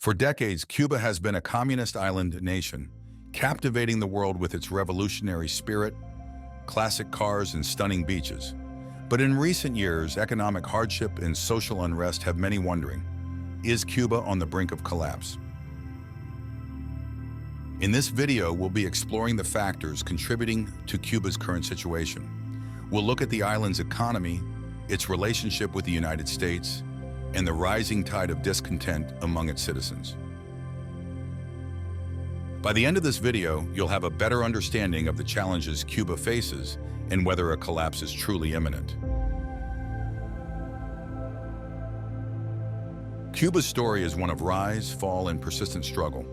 For decades, Cuba has been a communist island nation, captivating the world with its revolutionary spirit, classic cars, and stunning beaches. But in recent years, economic hardship and social unrest have many wondering, is Cuba on the brink of collapse? In this video, we'll be exploring the factors contributing to Cuba's current situation. We'll look at the island's economy, its relationship with the United States, and the rising tide of discontent among its citizens. By the end of this video, you'll have a better understanding of the challenges Cuba faces and whether a collapse is truly imminent. Cuba's story is one of rise, fall, and persistent struggle.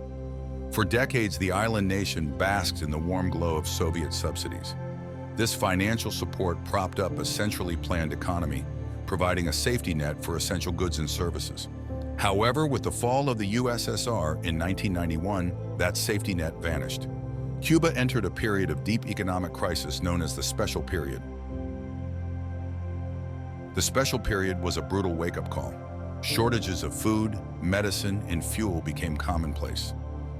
For decades, the island nation basked in the warm glow of Soviet subsidies. This financial support propped up a centrally planned economy, providing a safety net for essential goods and services. However, with the fall of the USSR in 1991, that safety net vanished. Cuba entered a period of deep economic crisis known as the Special Period. The Special Period was a brutal wake-up call. Shortages of food, medicine, and fuel became commonplace.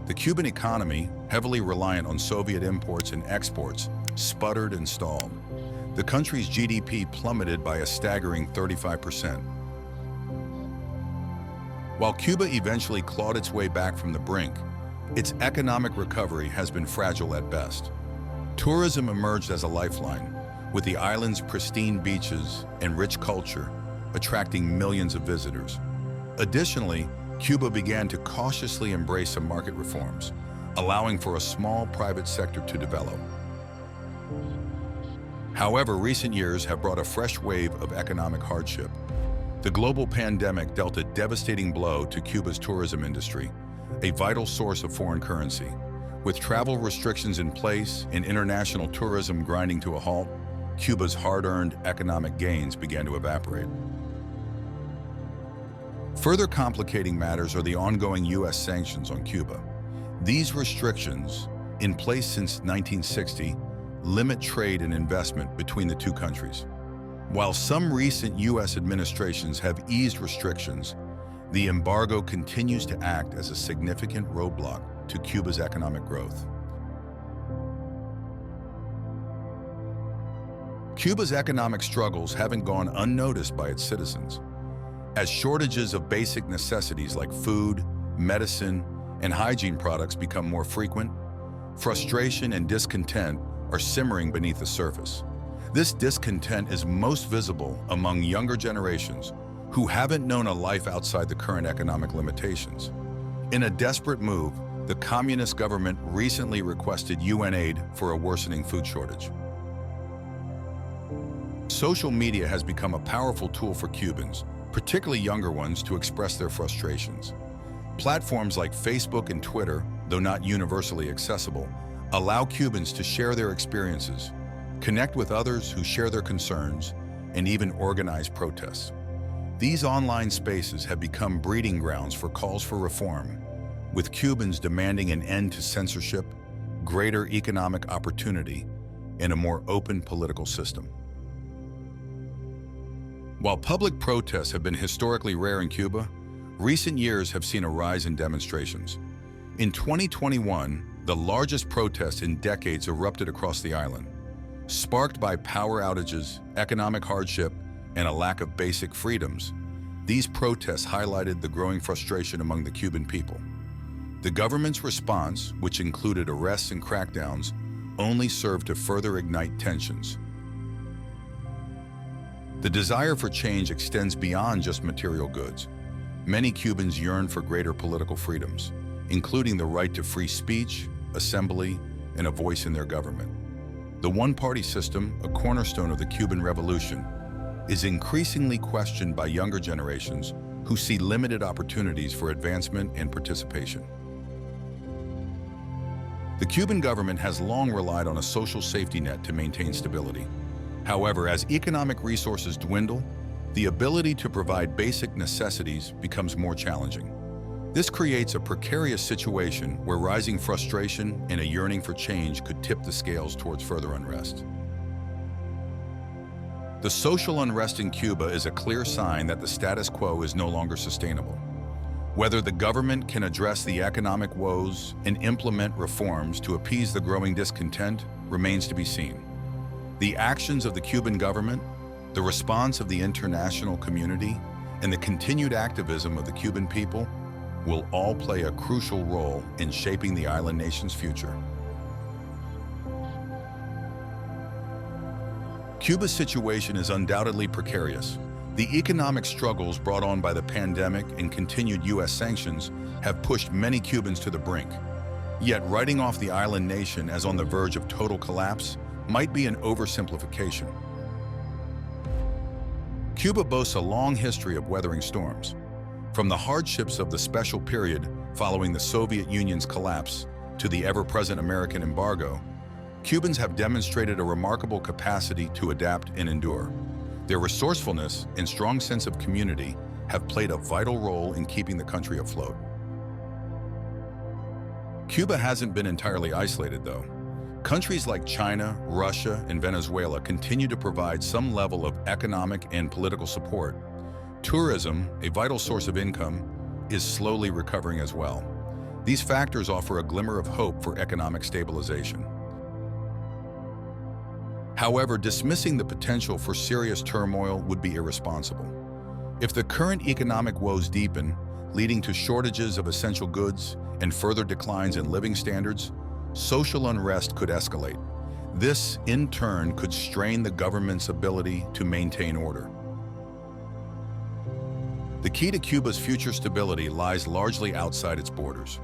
The Cuban economy, heavily reliant on Soviet imports and exports, sputtered and stalled. The country's GDP plummeted by a staggering 35%. While Cuba eventually clawed its way back from the brink, its economic recovery has been fragile at best. Tourism emerged as a lifeline, with the island's pristine beaches and rich culture attracting millions of visitors. Additionally, Cuba began to cautiously embrace some market reforms, allowing for a small private sector to develop. However, recent years have brought a fresh wave of economic hardship. The global pandemic dealt a devastating blow to Cuba's tourism industry, a vital source of foreign currency. With travel restrictions in place and international tourism grinding to a halt, Cuba's hard-earned economic gains began to evaporate. Further complicating matters are the ongoing U.S. sanctions on Cuba. These restrictions, in place since 1960, limit trade and investment between the two countries. While some recent U.S. administrations have eased restrictions, the embargo continues to act as a significant roadblock to Cuba's economic growth. Cuba's economic struggles haven't gone unnoticed by its citizens. As shortages of basic necessities like food, medicine, and hygiene products become more frequent, frustration and discontent are simmering beneath the surface. This discontent is most visible among younger generations who haven't known a life outside the current economic limitations. In a desperate move, the communist government recently requested UN aid for a worsening food shortage. Social media has become a powerful tool for Cubans, particularly younger ones, to express their frustrations. Platforms like Facebook and Twitter, though not universally accessible, allow Cubans to share their experiences, connect with others who share their concerns, and even organize protests. These online spaces have become breeding grounds for calls for reform, with Cubans demanding an end to censorship, greater economic opportunity, and a more open political system. While public protests have been historically rare in Cuba, recent years have seen a rise in demonstrations. In 2021, the largest protest in decades erupted across the island. Sparked by power outages, economic hardship, and a lack of basic freedoms, these protests highlighted the growing frustration among the Cuban people. The government's response, which included arrests and crackdowns, only served to further ignite tensions. The desire for change extends beyond just material goods. Many Cubans yearn for greater political freedoms, including the right to free speech, assembly, and a voice in their government. The one-party system, a cornerstone of the Cuban Revolution, is increasingly questioned by younger generations who see limited opportunities for advancement and participation. The Cuban government has long relied on a social safety net to maintain stability. However, as economic resources dwindle, the ability to provide basic necessities becomes more challenging. This creates a precarious situation where rising frustration and a yearning for change could tip the scales towards further unrest. The social unrest in Cuba is a clear sign that the status quo is no longer sustainable. Whether the government can address the economic woes and implement reforms to appease the growing discontent remains to be seen. The actions of the Cuban government, the response of the international community, and the continued activism of the Cuban people will all play a crucial role in shaping the island nation's future. Cuba's situation is undoubtedly precarious. The economic struggles brought on by the pandemic and continued U.S. sanctions have pushed many Cubans to the brink. Yet writing off the island nation as on the verge of total collapse might be an oversimplification. Cuba boasts a long history of weathering storms. From the hardships of the special period following the Soviet Union's collapse to the ever-present American embargo, Cubans have demonstrated a remarkable capacity to adapt and endure. Their resourcefulness and strong sense of community have played a vital role in keeping the country afloat. Cuba hasn't been entirely isolated, though. Countries like China, Russia, and Venezuela continue to provide some level of economic and political support. Tourism, a vital source of income, is slowly recovering as well. These factors offer a glimmer of hope for economic stabilization. However, dismissing the potential for serious turmoil would be irresponsible. If the current economic woes deepen, leading to shortages of essential goods and further declines in living standards, social unrest could escalate. This, in turn, could strain the government's ability to maintain order. The key to Cuba's future stability lies largely outside its borders.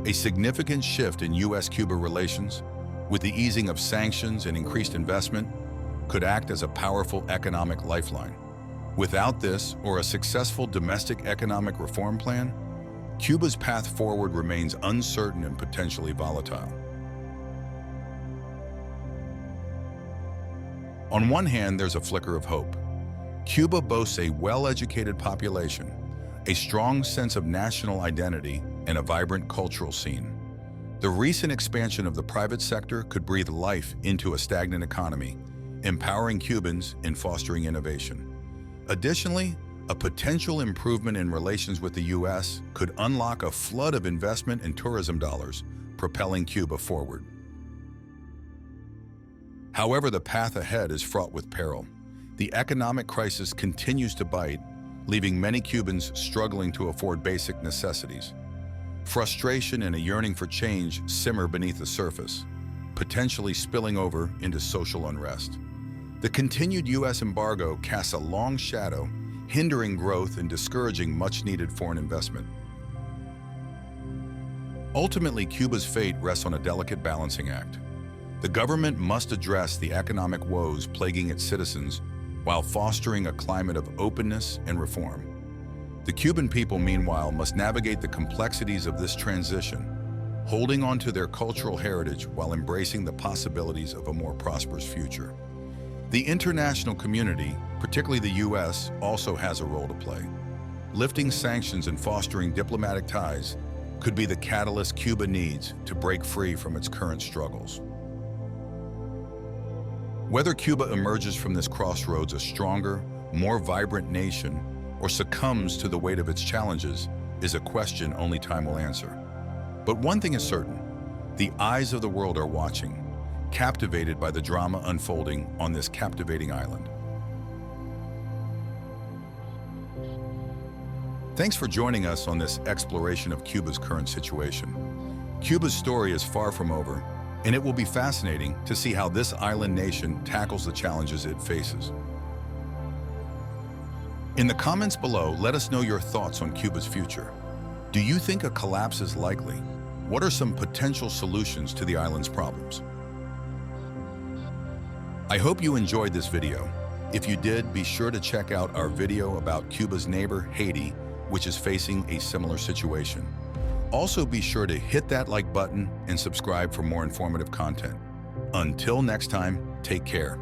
A significant shift in U.S.-Cuba relations, with the easing of sanctions and increased investment, could act as a powerful economic lifeline. Without this, or a successful domestic economic reform plan, Cuba's path forward remains uncertain and potentially volatile. On one hand, there's a flicker of hope. Cuba boasts a well-educated population, a strong sense of national identity, and a vibrant cultural scene. The recent expansion of the private sector could breathe life into a stagnant economy, empowering Cubans and fostering innovation. Additionally, a potential improvement in relations with the U.S. could unlock a flood of investment and tourism dollars, propelling Cuba forward. However, the path ahead is fraught with peril. The economic crisis continues to bite, leaving many Cubans struggling to afford basic necessities. Frustration and a yearning for change simmer beneath the surface, potentially spilling over into social unrest. The continued U.S. embargo casts a long shadow, hindering growth and discouraging much-needed foreign investment. Ultimately, Cuba's fate rests on a delicate balancing act. The government must address the economic woes plaguing its citizens while fostering a climate of openness and reform. The Cuban people, meanwhile, must navigate the complexities of this transition, holding on to their cultural heritage while embracing the possibilities of a more prosperous future. The international community, particularly the U.S., also has a role to play. Lifting sanctions and fostering diplomatic ties could be the catalyst Cuba needs to break free from its current struggles. Whether Cuba emerges from this crossroads a stronger, more vibrant nation, or succumbs to the weight of its challenges is a question only time will answer. But one thing is certain, the eyes of the world are watching, captivated by the drama unfolding on this captivating island. Thanks for joining us on this exploration of Cuba's current situation. Cuba's story is far from over, and it will be fascinating to see how this island nation tackles the challenges it faces. In the comments below, let us know your thoughts on Cuba's future. Do you think a collapse is likely? What are some potential solutions to the island's problems? I hope you enjoyed this video. If you did, be sure to check out our video about Cuba's neighbor, Haiti, which is facing a similar situation. Also, be sure to hit that like button and subscribe for more informative content. Until next time, take care.